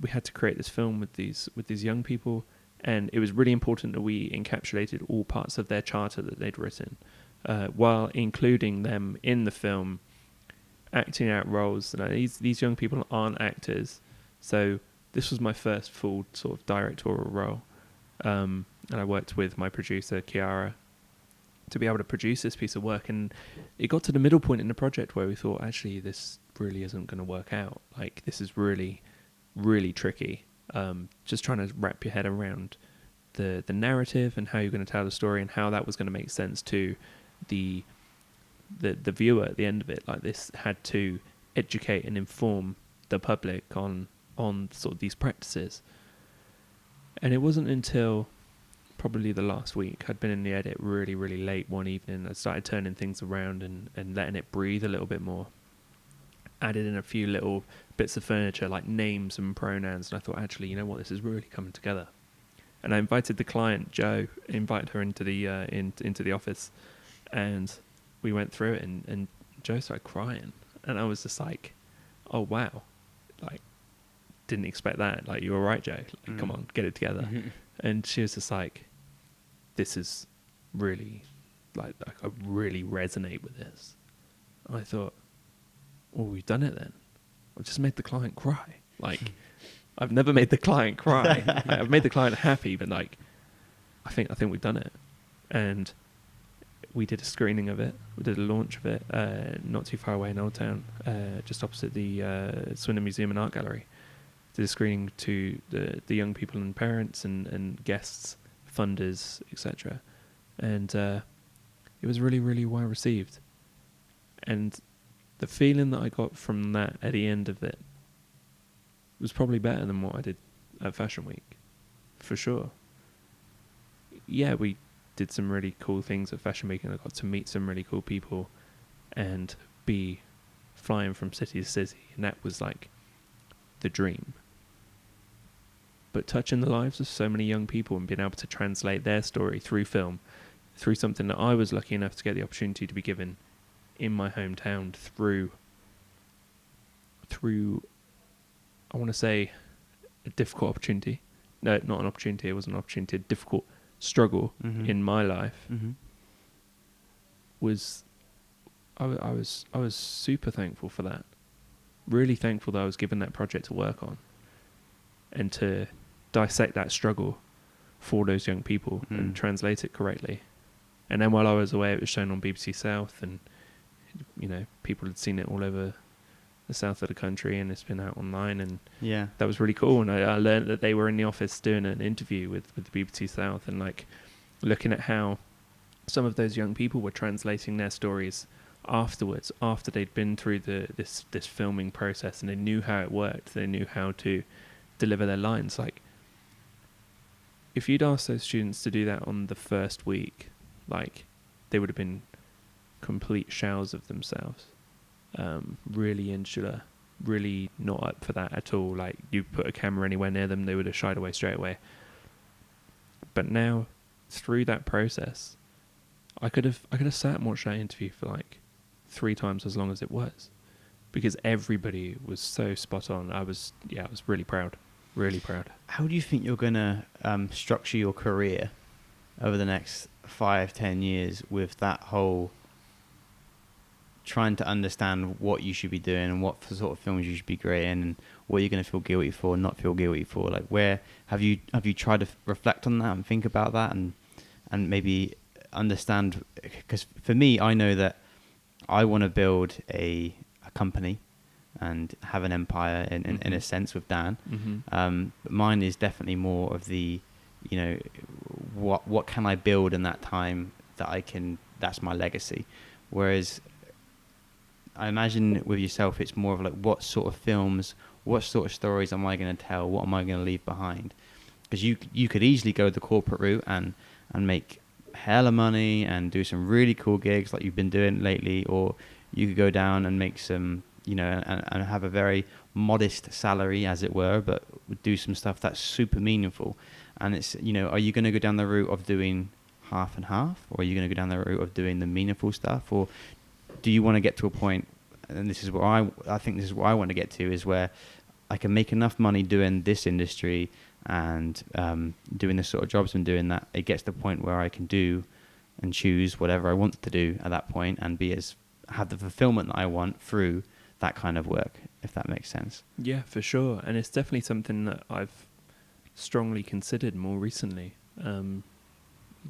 we had to create this film with these young people, and it was really important that we encapsulated all parts of their charter that they'd written, while including them in the film, acting out roles. These young people aren't actors, so this was my first full sort of directorial role, and I worked with my producer Kiara to be able to produce this piece of work. And it got to the middle point in the project where we thought, actually, this really isn't going to work out. Like, this is really, really tricky. Just trying to wrap your head around the narrative and how you're going to tell the story, and how that was going to make sense to the viewer at the end of it. Like, this had to educate and inform the public on sort of these practices. And it wasn't until probably the last week, I'd been in the edit really, really late one evening, I started turning things around and letting it breathe a little bit more. Added in a few little bits of furniture like names and pronouns, and I thought, actually, you know what, this is really coming together. And I invited the client, Jo, invited her into the into the office, and we went through it, and Jo started crying, and I was just like, oh wow, like, didn't expect that. Like, you were right, Jo, like, come on, get it together. And she was just like, this is really, like I really resonate with this. And I thought, well, we've done it then. I've just made the client cry. Like, I've never made the client cry. Like, I've made the client happy, but like, I think we've done it. And we did a screening of it. We did a launch of it, not too far away in Old Town, just opposite the Swindon Museum and Art Gallery. Did a screening to the young people and parents and guests, funders, etc. And it was really, really well received. And the feeling that I got from that at the end of it was probably better than what I did at Fashion Week, for sure. Yeah, we did some really cool things at Fashion Week, and I got to meet some really cool people and be flying from city to city, and that was like the dream. But touching the lives of so many young people and being able to translate their story through film, through something that I was lucky enough to get the opportunity to be given in my hometown through I want to say a difficult opportunity. No, not an opportunity. It wasn't an opportunity. A difficult struggle in my life was. I was super thankful for that. Really thankful that I was given that project to work on, and to dissect that struggle for those young people and translate it correctly. And then while I was away, it was shown on BBC South, and people had seen it all over the south of the country, and it's been out online, and Yeah. that was really cool. And I learned that they were in the office doing an interview with the BBC South, and like looking at how some of those young people were translating their stories afterwards, after they'd been through this filming process, and they knew how it worked, they knew how to deliver their lines. Like, if you'd asked those students to do that on the first week, like, they would have been complete shells of themselves. Really insular, really not up for that at all. Like, you put a camera anywhere near them, they would have shied away straight away. But now, through that process, I could have sat and watched that interview for like 3 times as long as it was, because everybody was so spot on. I was really proud. How do you think you're gonna structure your career over the next 5-10 years with that whole trying to understand what you should be doing and what sort of films you should be creating and what you're going to feel guilty for and not feel guilty for? Like, where have you tried to reflect on that and think about that and maybe understand? Because for me, I know that I want to build a company and have an empire in a sense with Dan. But mine is definitely more of the, you know, what can I build in that time that I can, that's my legacy. Whereas I imagine with yourself, it's more of like, what sort of films, what sort of stories am I going to tell? What am I going to leave behind? Because you could easily go the corporate route and make hella money and do some really cool gigs like you've been doing lately, or you could go down and make some, you know, and have a very modest salary, as it were, but do some stuff that's super meaningful. And it's, you know, are you going to go down the route of doing half and half, or are you going to go down the route of doing the meaningful stuff? Or do you want to get to a point, and this is where I think this is what I want to get to, is where I can make enough money doing this industry and doing the sort of jobs I'm doing, that it gets to the point where I can do and choose whatever I want to do at that point and have the fulfillment that I want through that kind of work, if that makes sense. Yeah, for sure. And it's definitely something that I've strongly considered more recently,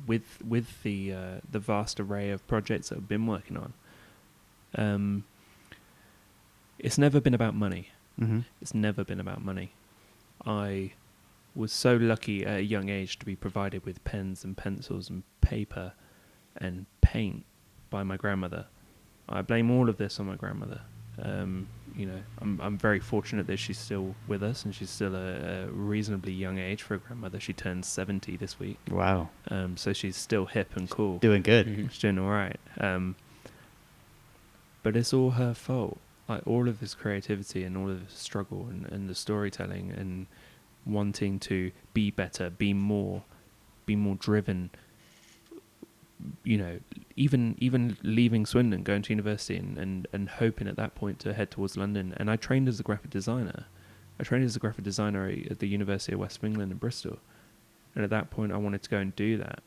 with the vast array of projects that I've been working on. It's never been about money. It's never been about money. I was so lucky at a young age to be provided with pens and pencils and paper and paint by my grandmother. I blame all of this on my grandmother. You know, I'm very fortunate that she's still with us, and she's still a reasonably young age for a grandmother. She turns 70 this week. Wow. So she's still hip and cool. Doing good. She's doing all right. But it's all her fault. Like, all of this creativity and all of this struggle and the storytelling and wanting to be better, be more driven. You know, even leaving Swindon, going to university and hoping at that point to head towards London. And I trained as a graphic designer. at the University of West of England in Bristol. And at that point I wanted to go and do that.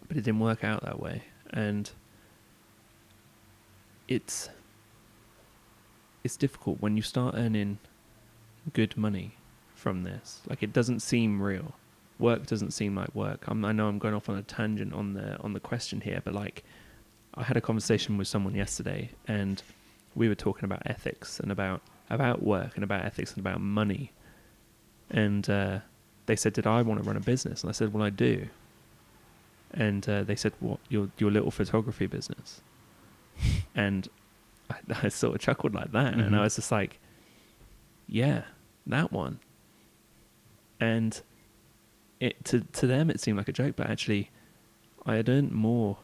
But it didn't work out that way. And it's difficult when you start earning good money from this. Like, it doesn't seem real. Work doesn't seem like work. I know I'm going off on a tangent on the question here, but like, I had a conversation with someone yesterday, and we were talking about ethics and about work and about ethics and about money. And they said, "Did I want to run a business?" And I said, "Well, I do." And they said, "What, your little photography business?" And I sort of chuckled like that, and I was just like, "Yeah, that one." And to them it seemed like a joke, but actually I had earned more,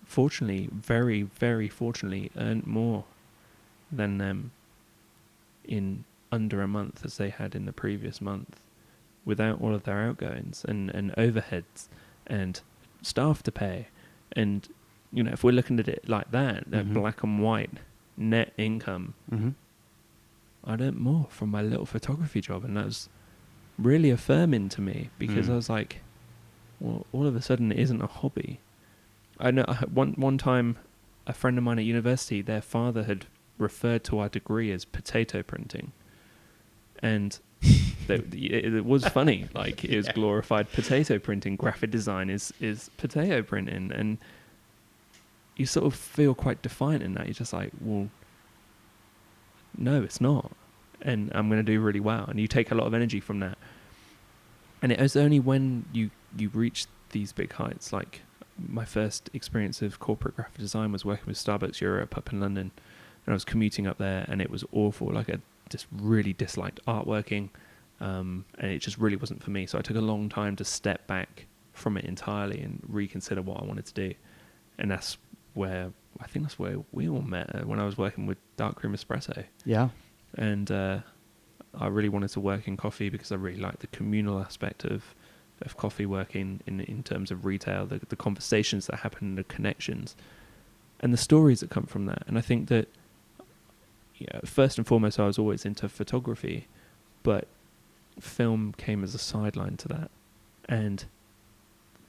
fortunately, very, very fortunately, earned more than them in under a month as they had in the previous month, without all of their outgoings and overheads and staff to pay. And, you know, if we're looking at it like that, black and white net income, I'd earned more from my little photography job, and that was really affirming to me, because I was like, well, all of a sudden it isn't a hobby. I know one time a friend of mine at university, their father had referred to our degree as potato printing, and it was funny. Like, it was glorified potato printing. Graphic design is potato printing, and you sort of feel quite defiant in that. You're just like, well, no, it's not. And I'm going to do really well. And you take a lot of energy from that. And it was only when you reach these big heights, like my first experience of corporate graphic design was working with Starbucks Europe up in London. And I was commuting up there, and it was awful. Like, I just really disliked artworking, and it just really wasn't for me. So I took a long time to step back from it entirely and reconsider what I wanted to do. And I think that's where we all met, when I was working with Darkroom Espresso. Yeah. And I really wanted to work in coffee because I really liked the communal aspect of coffee working in terms of retail, the conversations that happen, the connections, and the stories that come from that. And I think that, first and foremost, I was always into photography, but film came as a sideline to that. And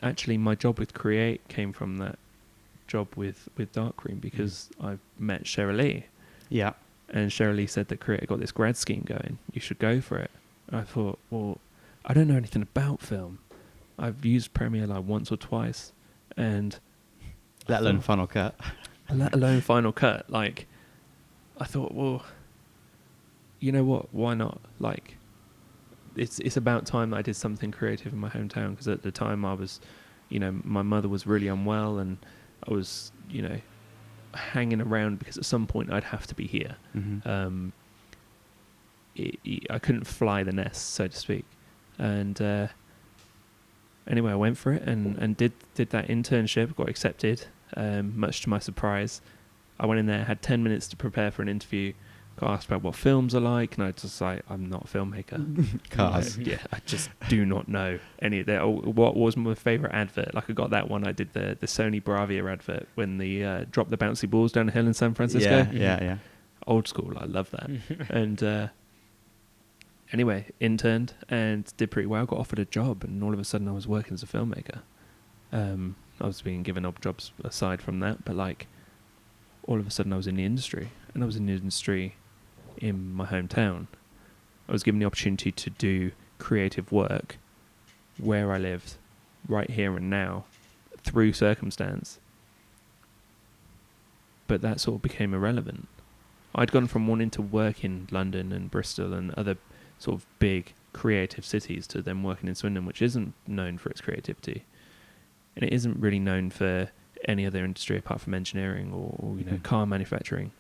actually, my job with Create came from that job with Darkroom, because I met Cheryl Lee. Yeah. And Cheryl Lee said that Create got this grad scheme going. You should go for it. And I thought, well, I don't know anything about film. I've used Premiere like once or twice, and Let alone Final Cut. Let alone Final Cut. Like, I thought, well, you know what? Why not? Like, it's about time that I did something creative in my hometown, because at the time I was, my mother was really unwell, and I was, hanging around because at some point I'd have to be here. Mm-hmm. I couldn't fly the nest, so to speak. And anyway, I went for it and did that internship, got accepted, much to my surprise. I went in there, had 10 minutes to prepare for an interview, got asked about what films I like, and I just like, I'm not a filmmaker. Cars. Yeah, I just do not know any of that. What was my favourite advert? Like, I got that one. I did the Sony Bravia advert when the dropped the bouncy balls down the hill in San Francisco. Yeah. Old school. I love that. And anyway, interned and did pretty well. Got offered a job, and all of a sudden I was working as a filmmaker. I was being given odd jobs aside from that, but like, all of a sudden I was in the industry, and I was in the industry in my hometown. I was given the opportunity to do creative work where I lived, right here and now, through circumstance. But that sort of became irrelevant. I'd gone from wanting to work in London and Bristol and other sort of big creative cities to then working in Swindon, which isn't known for its creativity. And it isn't really known for any other industry apart from engineering or car manufacturing.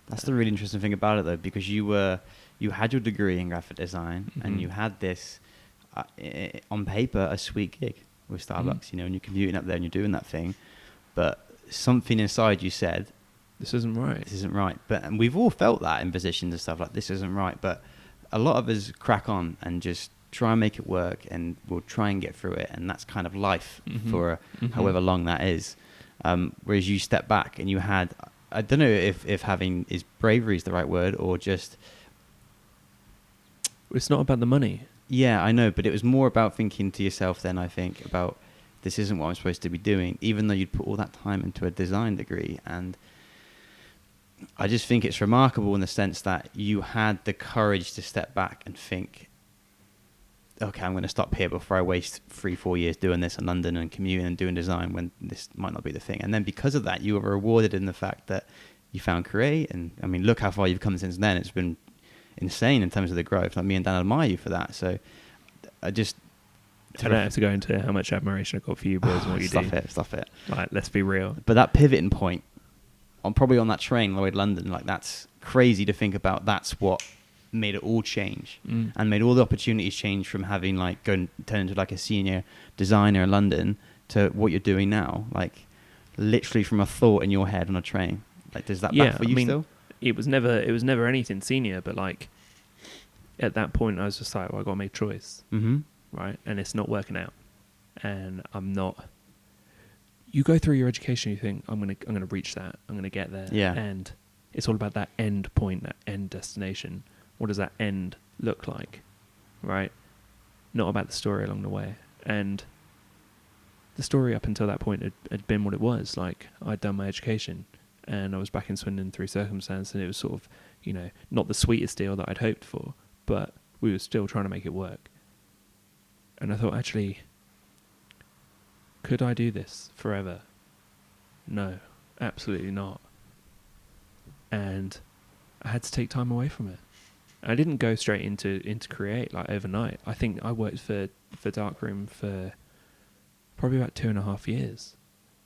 That's the really interesting thing about it, though, because you had your degree in graphic design, and you had this on paper a sweet gig with Starbucks, and you're commuting up there and you're doing that thing, but something inside you said, this isn't right. This isn't right. And we've all felt that in positions and stuff, like, this isn't right. But a lot of us crack on and just try and make it work, and we'll try and get through it, and that's kind of life for however long that is. Whereas you step back and you had, I don't know if having is bravery is the right word, or just... It's not about the money. Yeah, I know, but it was more about thinking to yourself then, I think, about this isn't what I'm supposed to be doing, even though you'd put all that time into a design degree. And I just think it's remarkable in the sense that you had the courage to step back and think, okay, I'm going to stop here before I waste 3-4 years doing this in London and commuting and doing design when this might not be the thing. And then because of that, you were rewarded in the fact that you found Create. And I mean, look how far you've come since then. It's been insane in terms of the growth. Like, me and Dan admire you for that. So I don't have to go into how much admiration I got for you boys and what you do. Stop it. Like, let's be real. But that pivoting point, probably on that train all the way to London, like, that's crazy to think about. That's what made it all change and made all the opportunities change from having turn into like a senior designer in London to what you're doing now, like literally from a thought in your head on a train. Like, does that back for you still? It was never anything senior, but like at that point I was just like, well, I got to make a choice, right? And it's not working out, and I'm not. You go through your education, you think I'm gonna reach that, I'm gonna get there, and it's all about that end point, that end destination. What does that end look like, right? Not about the story along the way. And the story up until that point had been what it was. Like, I'd done my education, and I was back in Swindon through circumstance, and it was sort of, not the sweetest deal that I'd hoped for, but we were still trying to make it work. And I thought, actually, could I do this forever? No, absolutely not. And I had to take time away from it. I didn't go straight into create like overnight. I think I worked for Darkroom for probably about 2.5 years,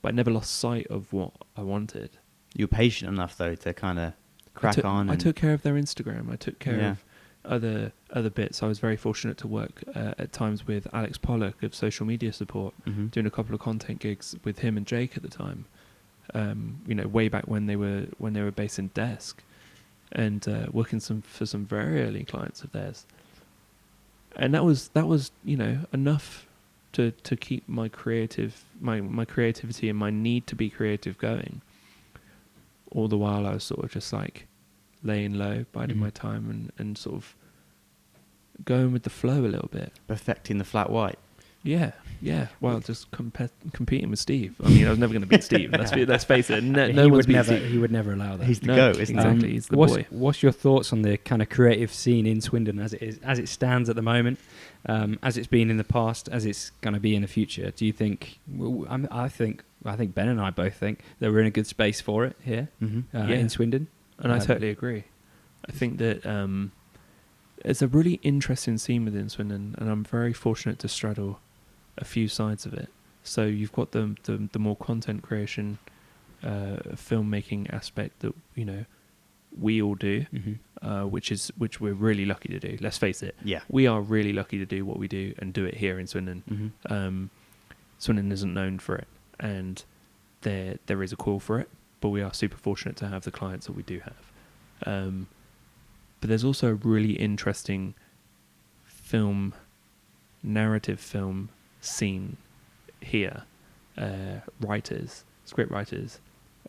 but I never lost sight of what I wanted. You were patient enough though to kind of crack on. I took care of their Instagram. I took care of other bits. I was very fortunate to work at times with Alex Pollock of social media support, doing a couple of content gigs with him and Jake at the time. Way back when they were based in Desk, and working for some very early clients of theirs. And that was enough to keep my creativity and my need to be creative going. All the while I was sort of just like laying low, biding my time, and sort of going with the flow a little bit. Perfecting the flat white. Yeah. Well, just competing with Steve. I mean, I was never going to beat Steve. Let's face it. No one's beat Steve. He would never allow that. He's the GOAT, isn't he? Exactly. He's the boy. What's your thoughts on the kind of creative scene in Swindon as it stands at the moment, as it's been in the past, as it's going to be in the future? Do you think? I think Ben and I both think that we're in a good space for it here in Swindon, and I totally agree. I think that it's a really interesting scene within Swindon, and I'm very fortunate to straddle a few sides of it. So you've got the more content creation, filmmaking aspect that we all do, which we're really lucky to do. Let's face it. Yeah, we are really lucky to do what we do and do it here in Swindon. Swindon isn't known for it, and there is a call for it, but we are super fortunate to have the clients that we do have. But there's also a really interesting narrative film scene here. Writers, script writers,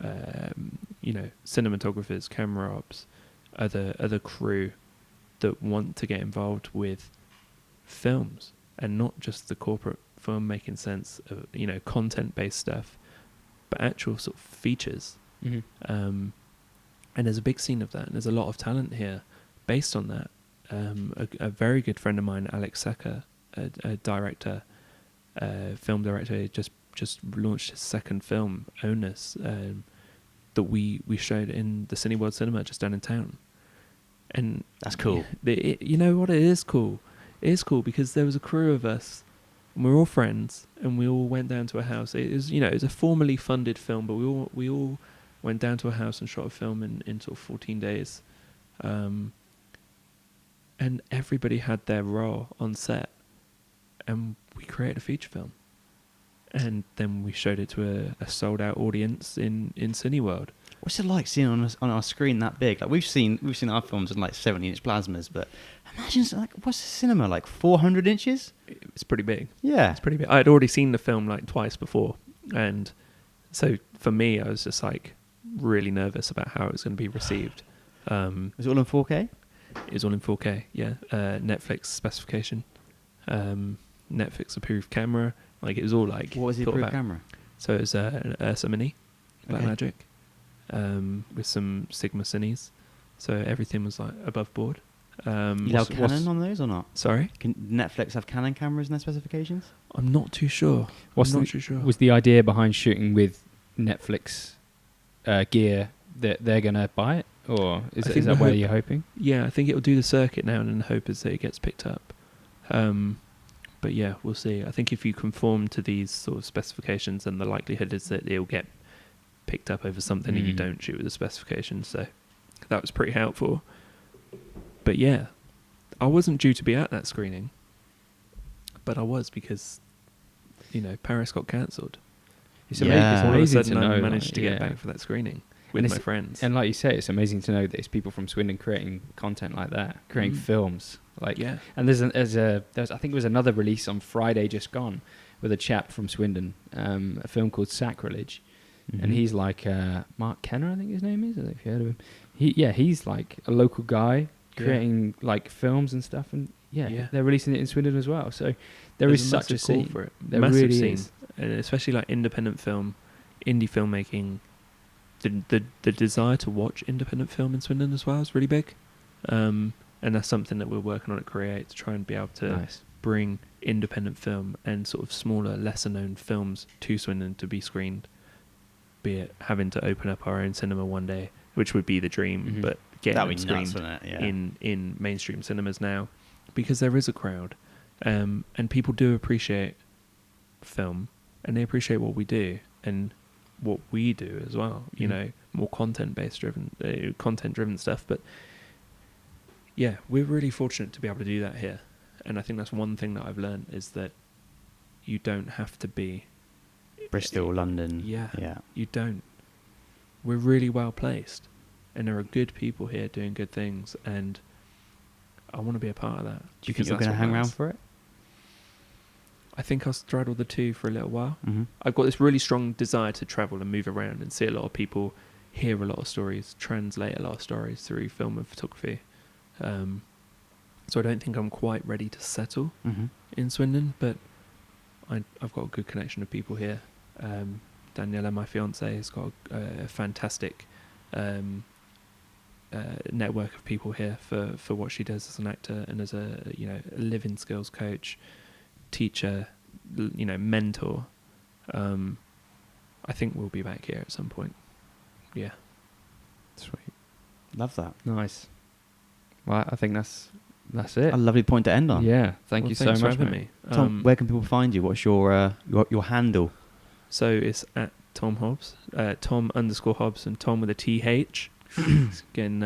cinematographers, camera ops, other crew that want to get involved with films, and not just the corporate filmmaking sense of content-based stuff, but actual sort of features. And there's a big scene of that, and there's a lot of talent here based on that. A very good friend of mine, Alex Secker, a director, film director, just launched his second film, Onus, that we showed in the Cineworld Cinema just down in town. And that's cool. You know what? It is cool. It is cool because there was a crew of us, and we were all friends, and we all went down to a house. It was it was a formally funded film, but we all went down to a house and shot a film in sort of 14 days. And everybody had their role on set, and we created a feature film, and then we showed it to a sold out audience in Cineworld. What's it like seeing on our screen that big? Like we've seen our films in like 70-inch plasmas, but imagine what's the cinema like 400 inches? It's pretty big. Yeah, it's pretty big. I had already seen the film like twice before, and so for me, I was just like really nervous about how it was going to be received. Was it all in 4K? It was all in 4K, yeah. Netflix specification, Netflix approved camera. Like it was all like. What was the approved camera? So it was an Ursa Mini, Blackmagic, with some Sigma Cines. So everything was like above board. You allow Canon on those or not? Sorry? Can Netflix have Canon cameras in their specifications? I'm not too sure. Was the idea behind shooting with Netflix gear that they're going to buy it? Or is that where you're hoping? Yeah, I think it'll do the circuit now, and the hope is that it gets picked up. But yeah, we'll see. I think if you conform to these sort of specifications, then the likelihood is that it'll get picked up over something and you don't shoot with the specifications. So that was pretty helpful. But yeah, I wasn't due to be at that screening, but I was because, Paris got cancelled. It's amazing to know. I managed to get back for that screening with my friends. And like you say, it's amazing to know that it's people from Swindon creating content like that, creating films. And there's I think it was another release on Friday just gone with a chap from Swindon, a film called Sacrilege, and he's like Mark Kenner, I think his name is. I don't know if you heard of him. He's like a local guy creating like films and stuff, and they're releasing it in Swindon as well. So there's such a scene for it. There massive really scene, is. and especially like independent film, indie filmmaking. The desire to watch independent film in Swindon as well is really big, and that's something that we're working on at Create to try and be able to bring independent film and sort of smaller, lesser known films to Swindon to be screened, be it having to open up our own cinema one day, which would be the dream, but getting That'd them be nuts, screened wouldn't it? Yeah. in mainstream cinemas now, because there is a crowd, and people do appreciate film, and they appreciate what we do and what we do as well. You know, more content driven stuff. But yeah, we're really fortunate to be able to do that here, and I think that's one thing that I've learned is that you don't have to be Bristol, London. Yeah. Yeah. You don't. We're really well placed, and there are good people here doing good things, and I want to be a part of that. Do you think you're going to hang around for it? I think I'll straddle the two for a little while. Mm-hmm. I've got this really strong desire to travel and move around and see a lot of people, hear a lot of stories, translate a lot of stories through film and photography. So I don't think I'm quite ready to settle in Swindon, but I've got a good connection of people here. Daniela, my fiance, has got a fantastic network of people here for what she does as an actor and as a living skills coach, teacher, mentor. I think we'll be back here at some point. Yeah. Sweet. Love that. Nice. Well, I think that's it. A lovely point to end on. Yeah. Thank you so thanks for much, having mate. me. Tom, where can people find you? What's your handle? So it's at Thom Hobbs, Tom_Hobbs, and Tom with a TH. It's getting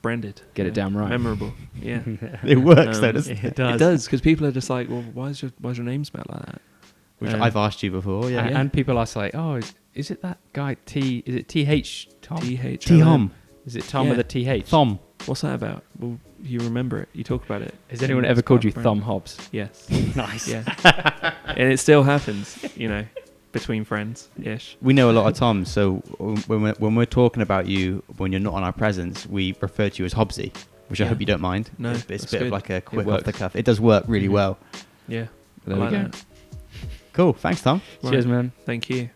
branded. Get it down right. Memorable. Yeah. It works though, doesn't it? It does, because people are just like, well, why's your name spelled like that? Which I've asked you before. Yeah. And people ask like, oh, is it that guy Is it TH Tom? TH. Tom. Is it Tom with a TH? Thom. What's that about? Well, you remember it. You talk about it. Has anyone ever called you Thom Hobbs? Yes. Nice. Yeah. And it still happens, between friends-ish. We know a lot of Toms, so when we're talking about you, when you're not on our presence, we refer to you as Hobbsy, which I hope you don't mind. No, it's a that's bit good. of like a quick works. off the cuff. It does work really well. Yeah. There I we like go. that. Cool. Thanks, Tom. Cheers, man. Thank you.